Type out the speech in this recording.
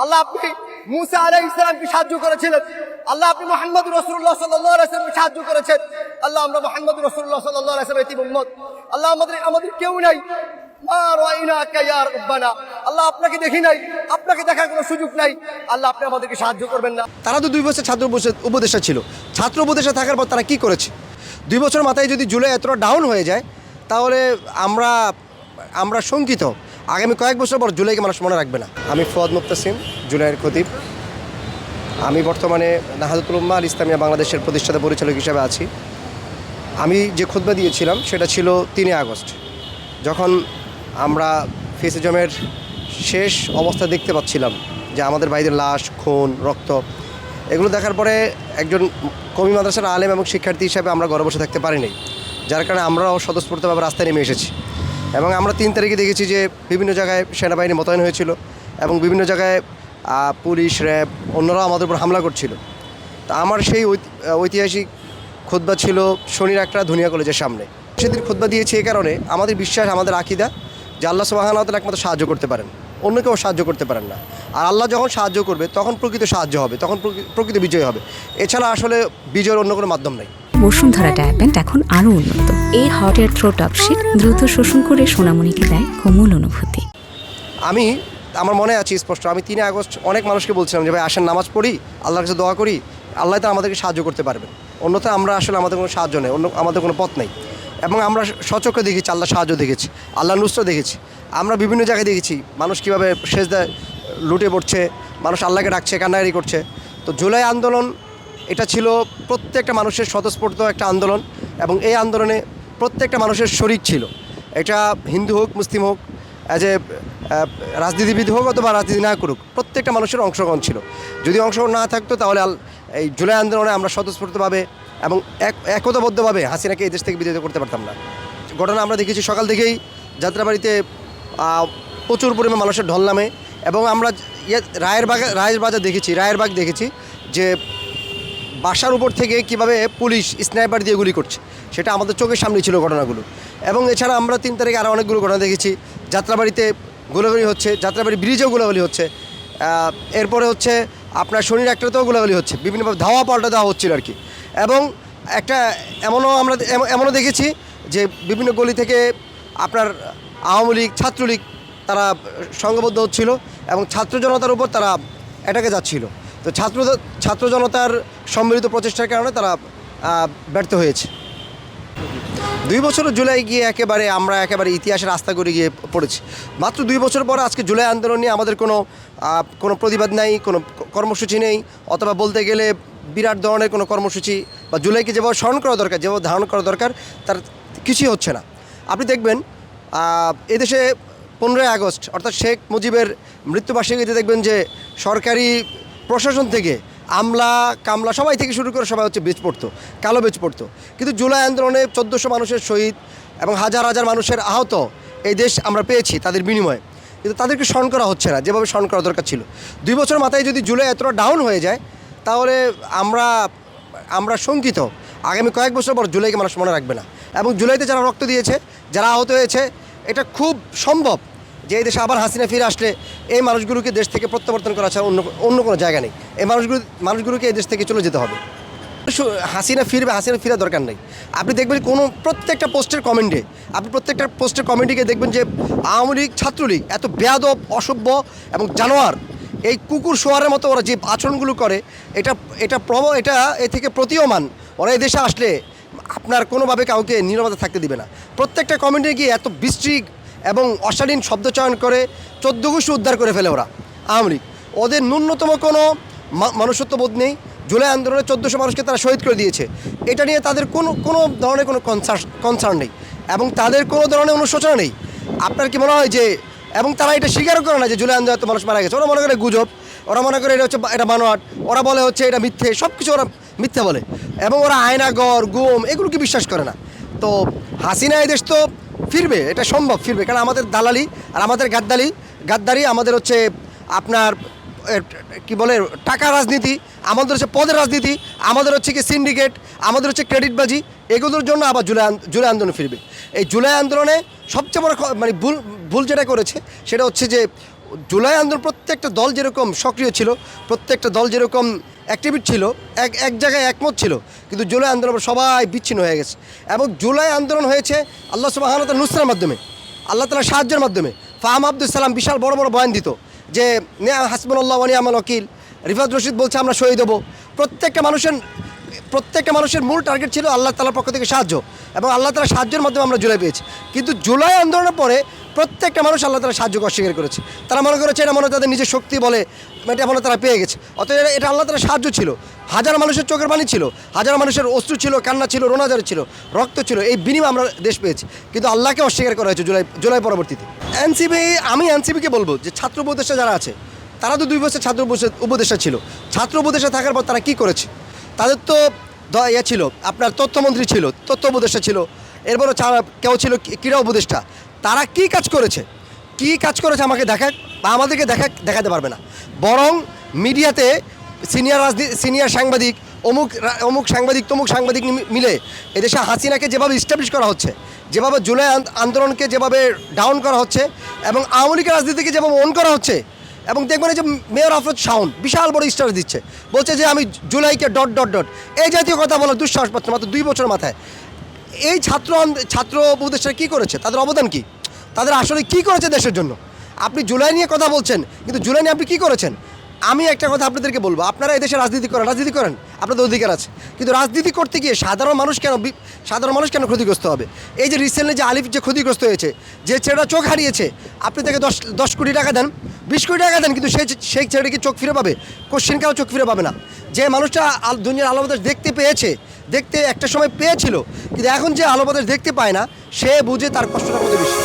আল্লাহ আপনি মুসা আলাইহিস সালামকে সাহায্য করেছিলেন, আল্লাহ আপনি মুহাম্মদ রাসূলুল্লাহ সাল্লাল্লাহু আলাইহি ওয়াসাল্লামকে সাহায্য করেছেন। আল্লাহ আমরা মুহাম্মদ রাসূলুল্লাহ সাল্লাল্লাহু আলাইহি ওয়াসাল্লামের উম্মত। আল্লাহ আমাদের কেউ নাই, মা রাইনাকা ইয়া রাব্বানা। আল্লাহ আপনাকে দেখি নাই, আপনাকে দেখার কোনো সুযোগ নাই। আল্লাহ আপনি আমাদেরকে সাহায্য করবেন না। তারা তো 2 বছর ছাত্র উপদেষ্টা ছিল। ছাত্র উপদেষ্টা থাকার পর তারা কি করেছে? 2 বছর মাথায় যদি জুলাই এতটা ডাউন হয়ে যায়, তাহলে আমরা শঙ্কিত। আগামী কয়েক বছর পর জুলাইকে মানুষ মনে রাখবে না। আমি ফুয়াদ মুক্তাসিম, জুলাইয়ের খতিব। আমি বর্তমানে নাহাদাতুল উম্মাহ আল ইসলামিয়া বাংলাদেশের প্রতিষ্ঠাতা পরিচালক হিসেবে আছি। আমি যে খুতবা দিয়েছিলাম সেটা ছিল 3 আগস্ট, যখন আমরা ফেসিজমের শেষ অবস্থা দেখতে পাচ্ছিলাম, যে আমাদের ভাইদের লাশ, খুন, রক্ত, এগুলো দেখার পরে একজন কওমি মাদ্রাসার আলেম এবং শিক্ষার্থী হিসাবে আমরা ঘরে বসে থাকতে পারি নাই, যার কারণে আমরাও স্বতঃস্ফূর্তভাবে রাস্তায় নেমে এসেছি। এবং আমরা 3 তারিখে দেখেছি যে বিভিন্ন জায়গায় সেনাবাহিনী মোতায়েন হয়েছিল এবং বিভিন্ন জায়গায় পুলিশ, র্যাব, অন্যরাও আমাদের উপর হামলা করছিল। তা আমার সেই ঐতিহাসিক খুতবা ছিল শনির একটা ধুনিয়া কলেজের সামনে। সেদিন খুতবা দিয়েছি এই কারণে, আমাদের বিশ্বাস, আমাদের আকীদা যে আল্লাহ সুবহানাহু ওয়া তাআলা একমাত্র সাহায্য করতে পারেন, অন্য কেউ সাহায্য করতে পারেন না। আর আল্লাহ যখন সাহায্য করবে তখন প্রকৃত সাহায্য হবে, তখন প্রকৃত বিজয় হবে। এছাড়া আসলে বিজয়ের অন্য কোনো মাধ্যম নেই। বসুন্ধরা ডায়াপেন্ট এখন আরও উন্নত। এই হট এয়ার থ্রো টপশিট দ্রুত শোষণ করে সোনামণিকে দেয় কোমল অনুভূতি। আমার মনে আছে স্পষ্ট, আমি 3 আগস্ট অনেক মানুষকে বলছিলাম যে ভাই আসেন নামাজ পড়ি, আল্লাহর কাছে দোয়া করি, আল্লাহ তাআলা আমাদেরকে সাহায্য করতে পারবেন। অন্যথায় আমরা আসলে আমাদের কোনো সাহায্য নেই, আমাদের কোনো পথ নেই। এবং আমরা সচক্ষে দেখেছি আল্লাহ সাহায্য দেখেছি, আল্লাহ নুসরত দেখেছি। আমরা বিভিন্ন জায়গায় দেখেছি মানুষ কীভাবে সেজদায় লুটে পড়ছে, মানুষ আল্লাহকে ডাকছে, কান্নাকাটি করছে। তো জুলাই আন্দোলন এটা ছিল প্রত্যেকটা মানুষের স্বতঃস্ফূর্ত একটা আন্দোলন, এবং এই আন্দোলনে প্রত্যেকটা মানুষের শরিক ছিল। এটা হিন্দু হোক, মুসলিম হোক, অ্যাজ এ রাজনীতিবিদ হোক অথবা রাজনীতি না করুক, প্রত্যেকটা মানুষের অংশগ্রহণ ছিল। যদি অংশগ্রহণ না থাকতো তাহলে এই জুলাই আন্দোলনে আমরা স্বতঃস্ফূর্তভাবে এবং একতাবদ্ধভাবে হাসিনাকে এই দেশ থেকে বিতাড়িত করতে পারতাম না। ঘটনা আমরা দেখেছি, সকাল থেকেই যাত্রাবাড়িতে প্রচুর পরিমাণ মানুষের ঢল নামে, এবং আমরা রায়ের বাগ দেখেছি যে বাসার উপর থেকে কিভাবে পুলিশ স্নাইপার দিয়ে গুলি করছে, সেটা আমাদের চোখের সামনে ছিল ঘটনাগুলো। এবং এছাড়া আমরা 3 তারিখে আরও অনেকগুলো ঘটনা দেখেছি। যাত্রাবাড়িতে গোলাগুলি হচ্ছে, যাত্রাবাড়ি ব্রিজেও গোলাগুলি হচ্ছে, এরপরে হচ্ছে আপনার শনির একটাতেও গোলাগুলি হচ্ছে, বিভিন্নভাবে ধাওয়া পাল্টা দেওয়া হচ্ছিল আর কি। এবং একটা এমনও দেখেছি যে বিভিন্ন গলি থেকে আপনার আওয়ামী লীগ, ছাত্রলীগ তারা সংঘবদ্ধ হচ্ছিল এবং ছাত্র জনতার উপর তারা অ্যাটাকে যাচ্ছিল। তো ছাত্র জনতার সম্মিলিত প্রচেষ্টার কারণে তারা ব্যর্থ হয়েছে। 2 বছর জুলাই গিয়ে আমরা একেবারে ইতিহাসের রাস্তা করে গিয়ে পড়েছি। মাত্র 2 বছর পরে আজকে জুলাই আন্দোলন নিয়ে আমাদের কোনো প্রতিবাদ নাই, কোনো কর্মসূচি নেই, অথবা বলতে গেলে বিরাট ধরনের কোনো কর্মসূচি বা জুলাইকে যেভাবে স্মরণ করা দরকার, যেভাবে ধারণ করা দরকার, তার কিছুই হচ্ছে না। আপনি দেখবেন এদেশে 15 আগস্ট অর্থাৎ শেখ মুজিবের মৃত্যুবার্ষিকীতে দেখবেন যে সরকারি প্রশাসন থেকে আমলা কামলা সবাই থেকে শুরু করে সবাই হচ্ছে বেচ পড়তো, কালো বেচ পড়তো। কিন্তু জুলাই আন্দোলনে 1400 মানুষের শহীদ এবং হাজার হাজার মানুষের আহত এই দেশ আমরা পেয়েছি তাদের বিনিময়ে, কিন্তু তাদেরকে স্মরণ করা হচ্ছে না যেভাবে স্মরণ করা দরকার ছিল। 2 বছর মাথায় যদি জুলাই এতটা ডাউন হয়ে যায়, তাহলে আমরা শঙ্কিত। আগামী কয়েক বছর পর জুলাইকে মানুষ মনে রাখবে না। এবং জুলাইতে যারা রক্ত দিয়েছে, যারা আহত হয়েছে, এটা খুব সম্ভব যে এই দেশে আবার হাসিনা ফিরে আসলে এই মানুষগুলোকে দেশ থেকে প্রত্যাবর্তন করা ছাড়া অন্য কোনো জায়গা নেই। এই মানুষগুলোকে এই দেশ থেকে চলে যেতে হবে। হাসিনা ফিরে দরকার নেই। আপনি দেখবেন প্রত্যেকটা পোস্টের কমেন্টে দেখবেন যে আওয়ামী লীগ, ছাত্রলীগ এত বেয়াদব, অসভ্য এবং জানোয়ার, এই কুকুর শোয়ারের মতো ওরা যে আচরণগুলো করে, এ থেকে প্রতীয়মান ওরা এই দেশে আসলে আপনার কোনোভাবে কাউকে নীরবতা থাকতে দিবে না। প্রত্যেকটা কমেন্টে গিয়ে এত বিশ্রী এবং অশালীন শব্দচয়ন করে 14 গোষ্ঠী উদ্ধার করে ফেলে ওরা আওয়ামী লীগ। ওদের ন্যূনতম কোনো মনুষ্যত্ববোধ নেই। জুলাই আন্দোলনে 1400 মানুষকে তারা শহীদ করে দিয়েছে, এটা নিয়ে তাদের কোনো ধরনের কোনো কনসার্ন নেই এবং তাদের কোনো ধরনের অনুশোচনা নেই। আপনার কি মনে হয় যে, এবং তারা এটা স্বীকারও করে না যে জুলাই আন্দোলনে এত মানুষ মারা গেছে। ওরা মনে করে গুজব, ওরা মনে করে এটা বানোয়াট, ওরা বলে হচ্ছে এটা মিথ্যে, সব কিছু ওরা মিথ্যে বলে। এবং ওরা আয়নাগর, গুম এগুলোকে বিশ্বাস করে না। তো হাসিনা এই দেশ তো ফিরবে, এটা সম্ভব ফিরবে, কারণ আমাদের দালালি আর আমাদের গাদ্দারি, আমাদের হচ্ছে আপনার কি বলে টাকা রাজনীতি, আমাদের হচ্ছে পদের রাজনীতি, আমাদের হচ্ছে কি সিন্ডিকেট, আমাদের হচ্ছে ক্রেডিটবাজি, এগুলোর জন্য আবার জুলাই আন্দোলন ফিরবে। এই জুলাই আন্দোলনে সবচেয়ে বড় ভুল যেটা করেছে সেটা হচ্ছে যে জুলাই আন্দোলন প্রত্যেকটা দল যেরকম সক্রিয় ছিল, প্রত্যেকটা দল যেরকম অ্যাক্টিভিট ছিল, এক জায়গায় একমত ছিল, কিন্তু জুলাই আন্দোলন সবাই বিচ্ছিন্ন হয়ে গেছে। এবং জুলাই আন্দোলন হয়েছে আল্লাহ সুবহানাহু ওয়া তাআলা নুসরার মাধ্যমে, আল্লাহ তাআলার সাহায্যের মাধ্যমে। ফাহাম আব্দুল সালাম বিশাল বড় বড় বয়ান দিত যে হাসবুনাল্লাহ ওয়া নি'মাল ওয়াকিল, রিফাত রশিদ বলছে আমরা শহীদ হব। প্রত্যেকটা মানুষের মূল টার্গেট ছিল আল্লাহ তাআলার পক্ষ থেকে সাহায্য, এবং আল্লাহ তাআলার সাহায্যের মাধ্যমে আমরা জুলাই পেয়েছি। কিন্তু জুলাই আন্দোলনের পরে প্রত্যেকটা মানুষ আল্লাহ তাআলার সাহায্যকে অস্বীকার করেছে। তারা মনে করেছে এটা মনে হয় তাদের নিজের শক্তি বলে, এটা মনে হয় তারা পেয়ে গেছে। অতএব এটা আল্লাহ তাআলার সাহায্য ছিল। হাজার মানুষের চোখের পানি ছিল, হাজার মানুষের অশ্রু ছিল, কান্না ছিল, রোনাজারি ছিল, রক্ত ছিল, এই বিনিময়ে আমরা দেশ পেয়েছি। কিন্তু আল্লাহকে অস্বীকার করা হয়েছে জুলাই পরবর্তীতে। আমি এনসিপিকে বলবো যে ছাত্র উপদেষ্টা যারা আছে তারা তো 2 বছর ছাত্র উপদেষ্টা ছিল। ছাত্র উপদেষ্টা থাকার পর তারা কি করেছে? তাদের তো ছিল আপনার তথ্যমন্ত্রী ছিল, তথ্য উপদেষ্টা ছিল, এরপরও কেউ ছিল ক্রীড়া উপদেষ্টা। তারা কি কাজ করেছে আমাকে দেখাক বা আমাদেরকে দেখাতে পারবে না। বরং মিডিয়াতে সিনিয়র সাংবাদিক, অমুক সাংবাদিক তমুক সাংবাদিক মিলে এদেশে হাসিনাকে যেভাবে ইস্টাবলিশ করা হচ্ছে, যেভাবে জুলাই আন্দোলনকে যেভাবে ডাউন করা হচ্ছে, এবং আওয়ামী লীগের রাজনীতিকে যেভাবে অন করা হচ্ছে, এবং দেখবেন এই যে মেয়র আফরোজ শাওন বিশাল বড় স্টার দিচ্ছে, বলছে যে আমি জুলাইকে ... এই জাতীয় কথা বলার দুঃসাহসপত্র মাত্র 2 বছর মাথায়। এই ছাত্র উপদেষ্টারা কী করেছে? তাদের অবদান কী? তাদের আসলে কী করেছে দেশের জন্য? আপনি জুলাই নিয়ে কথা বলছেন, কিন্তু জুলাই নিয়ে আপনি কী করেছেন? আমি একটা কথা আপনাদেরকে বলবো, আপনারা এদেশে রাজনীতি করেন, আপনাদের অধিকার আছে, কিন্তু রাজনীতি করতে গিয়ে সাধারণ মানুষ কেন ক্ষতিগ্রস্ত হবে? এই যে রিসেন্টলি যে আলিফ যে ক্ষতিগ্রস্ত হয়েছে, যে ছেলেটা চোখ হারিয়েছে, আপনি তাকে 10 কোটি টাকা দেন, 20 কোটি টাকা দেন, কিন্তু সেই ছেলেটাকে চোখ ফিরে পাবে? কোশ্চেন কেন চোখ ফিরে পাবে না? যে মানুষটা দুনিয়ার আলো বাতাস দেখতে একটা সময় পেয়েছিল, কিন্তু এখন যে আলো বাতাস দেখতে পায় না, সে বুঝে তার কষ্টটা কত বেশি।